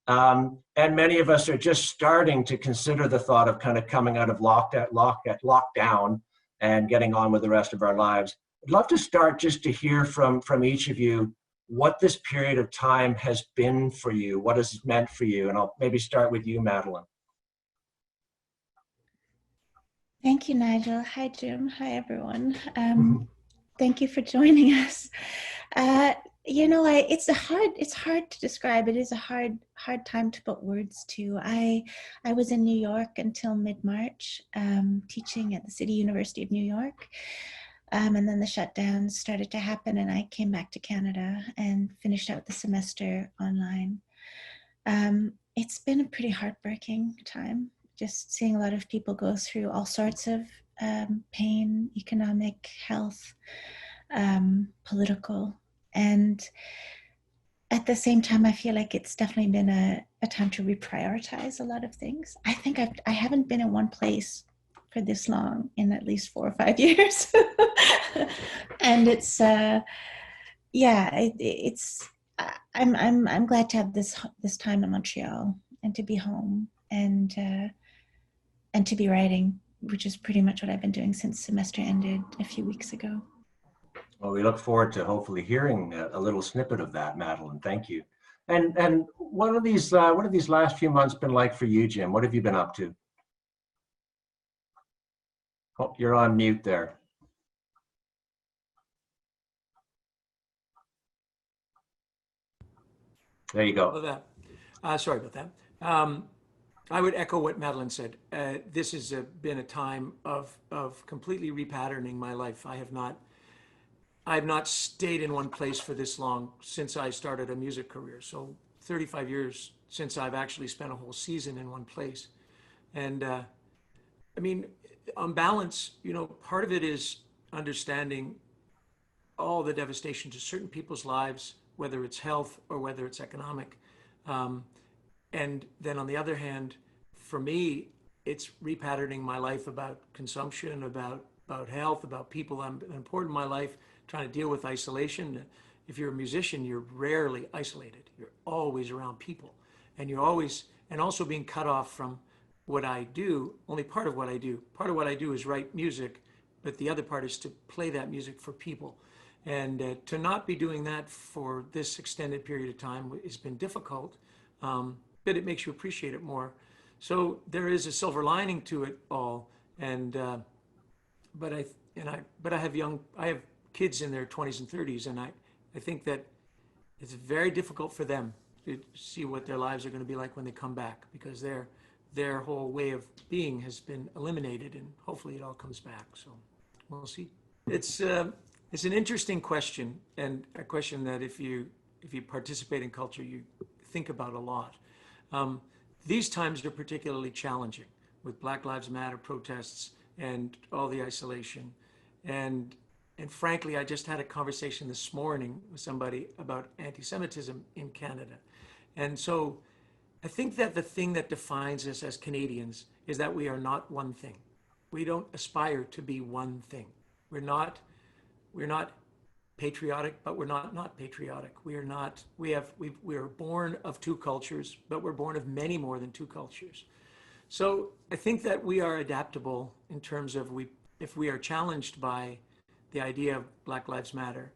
And many of us are just starting to consider the thought of kind of coming out of lockdown and getting on with the rest of our lives. I'd love to start just to hear from each of you what this period of time has been for you, what has it meant for you, and I'll maybe start with you, Madeleine. Thank you, Nigel. Hi, Jim. Hi, everyone. Thank you for joining us. You know, it's hard to describe. It is a hard time to put words to. I was in New York until mid-March, teaching at the City University of New York. And then the shutdowns started to happen, and I came back to Canada and finished out the semester online. It's been a pretty heartbreaking time, just seeing a lot of people go through all sorts of pain, economic, health, political. And at the same time, I feel like it's definitely been a time to reprioritize a lot of things. I think I haven't been in one place for this long in at least 4 or 5 years. And it's, I'm glad to have this time in Montreal and to be home and to be writing, which is pretty much what I've been doing since semester ended a few weeks ago. Well, we look forward to hopefully hearing a little snippet of that, Madeleine. Thank you. And what have these last few months been like for you, Jim? What have you been up to? Oh, you're on mute there. There you go. Sorry about that. I would echo what Madeleine said. This has been a time of completely repatterning my life. I have not stayed in one place for this long since I started a music career. So 35 years since I've actually spent a whole season in one place. And I mean, on balance, you know, part of it is understanding all the devastation to certain people's lives, whether it's health or whether it's economic. And then on the other hand, for me, it's repatterning my life about consumption, about health, about people important in my life, trying to deal with isolation. If you're a musician, you're rarely isolated. You're always around people. And also being cut off from what I do, only part of what I do. Part of what I do is write music, but the other part is to play that music for people. And to not be doing that for this extended period of time has been difficult, but it makes you appreciate it more. So there is a silver lining to it all. And but I have kids in their 20s and 30s, and I think that it's very difficult for them to see what their lives are going to be like when they come back, because their whole way of being has been eliminated, and hopefully it all comes back. So we'll see. It's an interesting question, and a question that if you participate in culture, you think about a lot. These times are particularly challenging with Black Lives Matter protests and all the isolation. And frankly, I just had a conversation this morning with somebody about anti-Semitism in Canada. And so I think that the thing that defines us as Canadians is that we are not one thing. We don't aspire to be one thing. We're not patriotic, but we're not patriotic. We are born of two cultures, but we're born of many more than two cultures. So I think that we are adaptable in terms of if we are challenged by the idea of Black Lives Matter,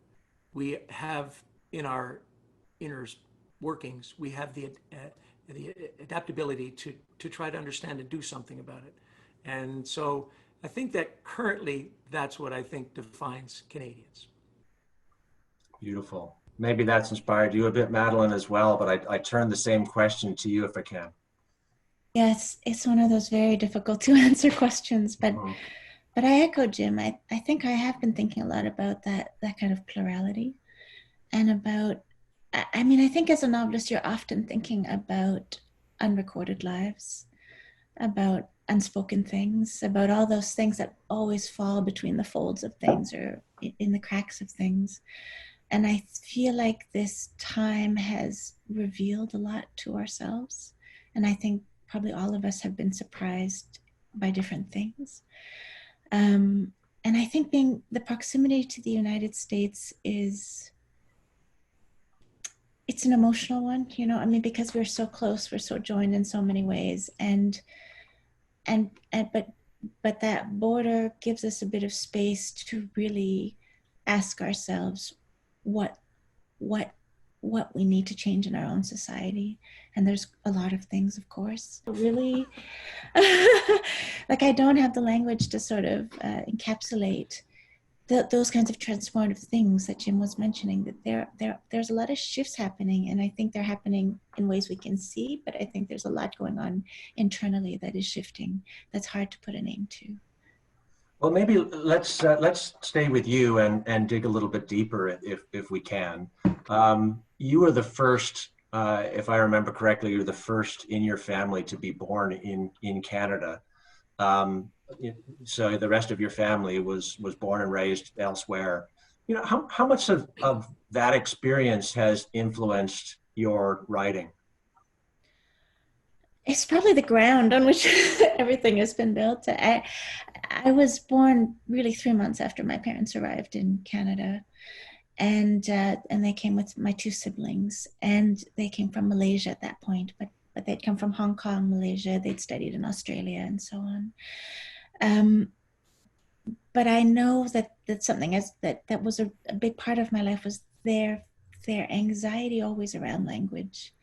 we have in our inner workings, we have the adaptability to try to understand and do something about it. And so I think that currently that's what I think defines Canadians. Beautiful. Maybe that's inspired you a bit, Madeleine, as well, but I turn the same question to you if I can. Yes, it's one of those very difficult to answer questions, but I echo Jim. I think I have been thinking a lot about that kind of plurality, and about, I mean, I think as a novelist, you're often thinking about unrecorded lives, about unspoken things, about all those things that always fall between the folds of things or in the cracks of things. And I feel like this time has revealed a lot to ourselves. And I think probably all of us have been surprised by different things. And I think the proximity to the United States is it's an emotional one, you know, I mean, because we're so close, we're so joined in so many ways. But that border gives us a bit of space to really ask ourselves what what what we need to change in our own society. And there's a lot of things, of course, really like I don't have the language to sort of encapsulate those kinds of transformative things that Jim was mentioning, that there's a lot of shifts happening, and I think they're happening in ways we can see, but I think there's a lot going on internally that is shifting, that's hard to put a name to. Well, maybe let's stay with you and dig a little bit deeper if we can. You were the first, if I remember correctly, you're the first in your family to be born in Canada. Um, so the rest of your family was born and raised elsewhere. You know, how much of that experience has influenced your writing? It's probably the ground on which everything has been built. I was born really 3 months after my parents arrived in Canada, and they came with my two siblings, and they came from Malaysia at that point, but they'd come from Hong Kong, Malaysia. They'd studied in Australia and so on. But I know that something that was a big part of my life was their anxiety always around language,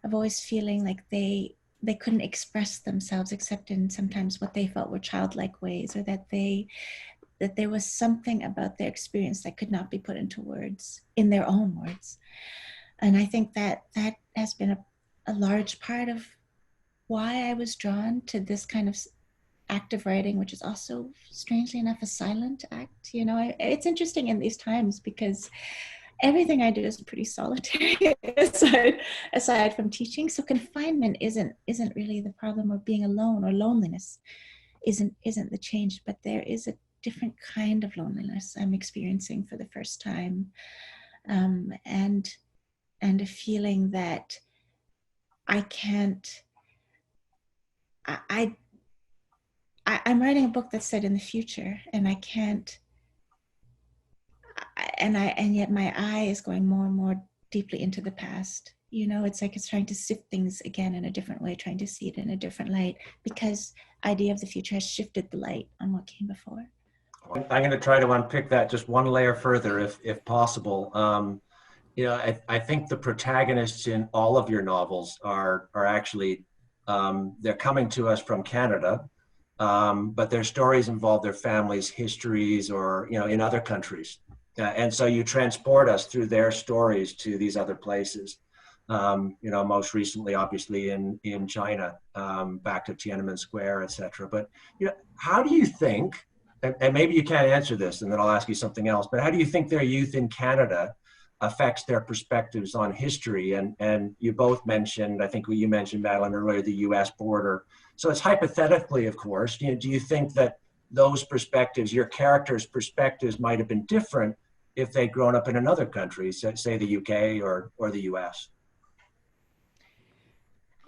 of always feeling like they couldn't express themselves except in sometimes what they felt were childlike ways, or that there was something about their experience that could not be put into words, in their own words. And I think that has been a large part of why I was drawn to this kind of act of writing, which is also, strangely enough, a silent act. You know, it's interesting in these times because everything I do is pretty solitary aside from teaching. So confinement isn't really the problem, or being alone or loneliness isn't the change, but there is a different kind of loneliness I'm experiencing for the first time, and a feeling that I can't. I'm writing a book that's set in the future, and I can't. And yet my eye is going more and more deeply into the past. You know, it's like it's trying to sift things again in a different way, trying to see it in a different light, because idea of the future has shifted the light on what came before. I'm going to try to unpick that just one layer further, if possible. You know, I think the protagonists in all of your novels are actually they're coming to us from Canada, but their stories involve their families' histories, or you know, in other countries, and so you transport us through their stories to these other places. You know, most recently, obviously, in China, back to Tiananmen Square, etc. But you know, how do you think? And maybe you can't answer this, and then I'll ask you something else. But how do you think their youth in Canada affects their perspectives on history? And you both mentioned, I think you mentioned, Madeleine, earlier, the U.S. border. So it's hypothetically, of course. You know, do you think that those perspectives, your characters' perspectives, might have been different if they'd grown up in another country, say the UK or the US?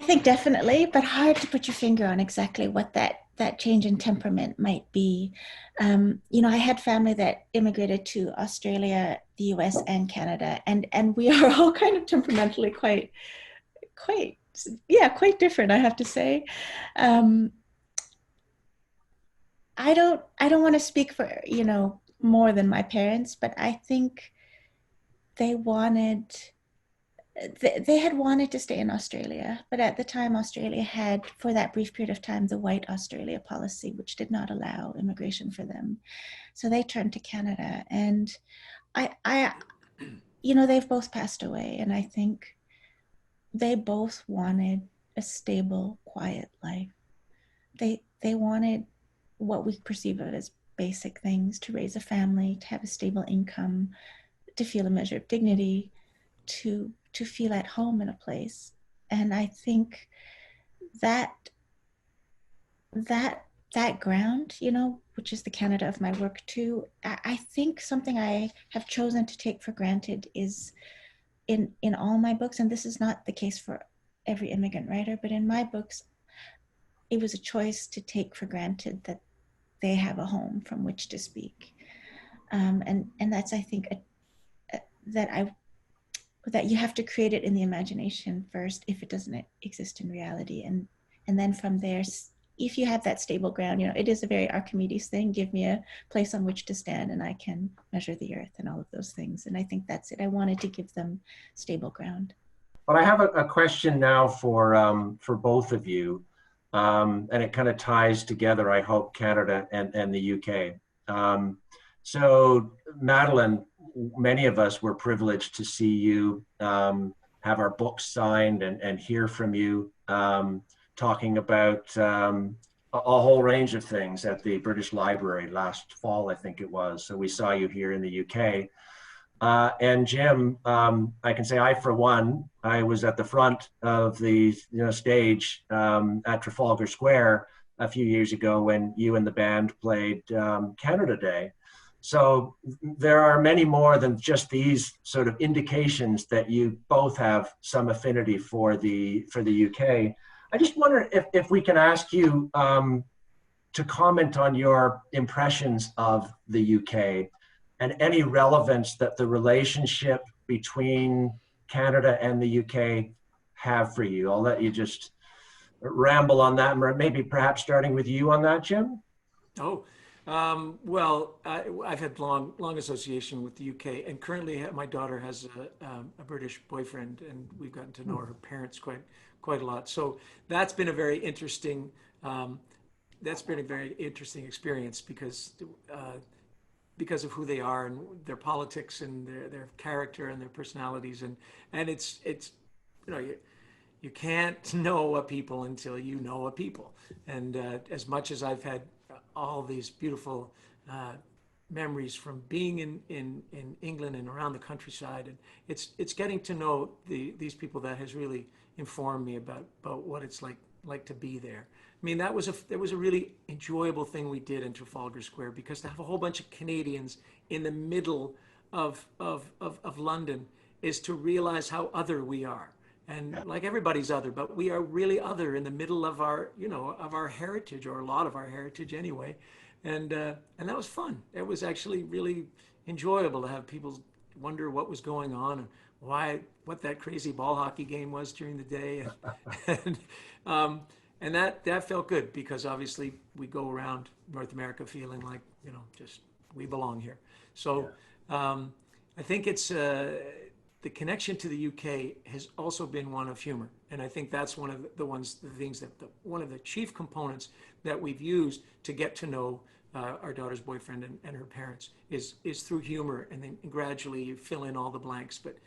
I think definitely, but hard to put your finger on exactly what that change in temperament might be. You know, I had family that immigrated to Australia, the US, and Canada, and we are all kind of temperamentally quite different, I have to say. I don't want to speak for, you know, more than my parents, but I think they wanted they had wanted to stay in Australia, but at the time, Australia had, for that brief period of time, the White Australia policy, which did not allow immigration for them. So they turned to Canada, and I, you know, they've both passed away, and I think they both wanted a stable, quiet life. They wanted what we perceive of as basic things: to raise a family, to have a stable income, to feel a measure of dignity, to feel at home in a place. And I think that that ground, you know, which is the Canada of my work too, I think something I have chosen to take for granted is in all my books, and this is not the case for every immigrant writer, but in my books, it was a choice to take for granted that they have a home from which to speak. And that's, I think, that that you have to create it in the imagination first if it doesn't exist in reality, and then from there, if you have that stable ground, it is a very Archimedes thing. Give me a place on which to stand and I can measure the earth and all of those things. And I think that's it. I wanted to give them stable ground. But I have a question now for both of you, and it kind of ties together, I hope, Canada and the UK. So, Madeleine, many of us were privileged to see you, have our books signed, and hear from you, talking about a whole range of things at the British Library last fall, I think it was. So we saw you here in the UK. And Jim, I can say for one, I was at the front of the stage at Trafalgar Square a few years ago when you and the band played Canada Day. So there are many more than just these sort of indications that you both have some affinity for the UK. I just wonder if we can ask you to comment on your impressions of the UK and any relevance that the relationship between Canada and the UK have for you. I'll let you just ramble on that, maybe perhaps starting with you on that, Jim. Oh, well, I've had long association with the UK, and currently my daughter has a British boyfriend, and we've gotten to know her parents quite a lot. So that's been a very interesting experience because of who they are and their politics and their character and their personalities, and it's you can't know a people until you know a people. And as much as I've had all these beautiful memories from being in England and around the countryside, and it's getting to know these people that has really informed me about what it's like to be there. I mean, that was a really enjoyable thing we did in Trafalgar Square, because to have a whole bunch of Canadians in the middle of London is to realize how other we are. And like everybody's other, but we are really other in the middle of our heritage, or a lot of our heritage anyway. And that was fun. It was actually really enjoyable to have people wonder what was going on and what that crazy ball hockey game was during the day. And that felt good, because obviously we go around North America feeling like, just we belong here. So I think it's the connection to the UK has also been one of humor. And I think that's one of one of the chief components that we've used to get to know our daughter's boyfriend and her parents is through humor, and then gradually you fill in all the blanks. But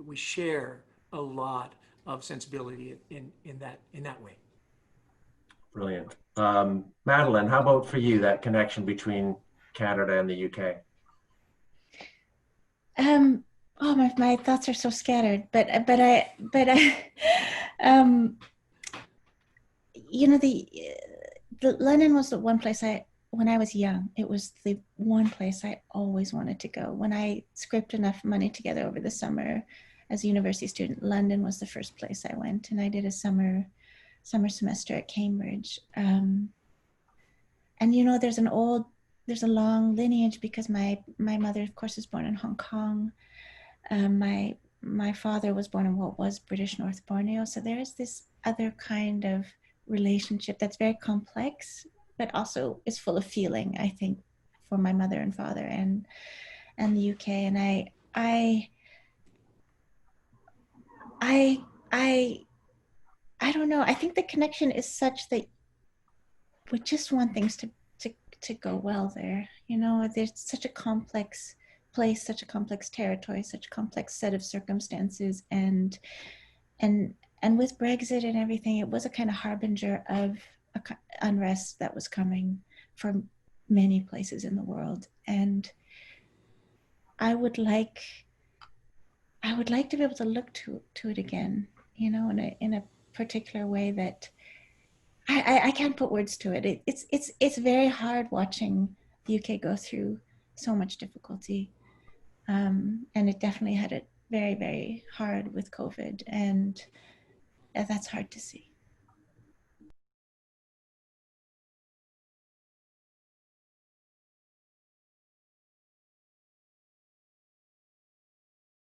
we share a lot of sensibility in that way. Brilliant. Madeleine, how about for you, that connection between Canada and the UK? Oh, my thoughts are so scattered, but I the London was the one place when I was young, it was the one place I always wanted to go. When I scraped enough money together over the summer as a university student, London was the first place I went, and I did a summer semester at Cambridge. And there's a long lineage, because my mother, of course, is born in Hong Kong. My father was born in what was British North Borneo. So there is this other kind of relationship that's very complex, but also is full of feeling, I think, for my mother and father and the UK. And I don't know. I think the connection is such that we just want things to go well there. There's such a complex place, such a complex territory, such a complex set of circumstances, and with Brexit and everything, it was a kind of harbinger of unrest that was coming from many places in the world. And I would like to be able to look to it again, in a particular way that I can't put words to it. It's very hard watching the UK go through so much difficulty. And it definitely had it very, very hard with COVID, and that's hard to see.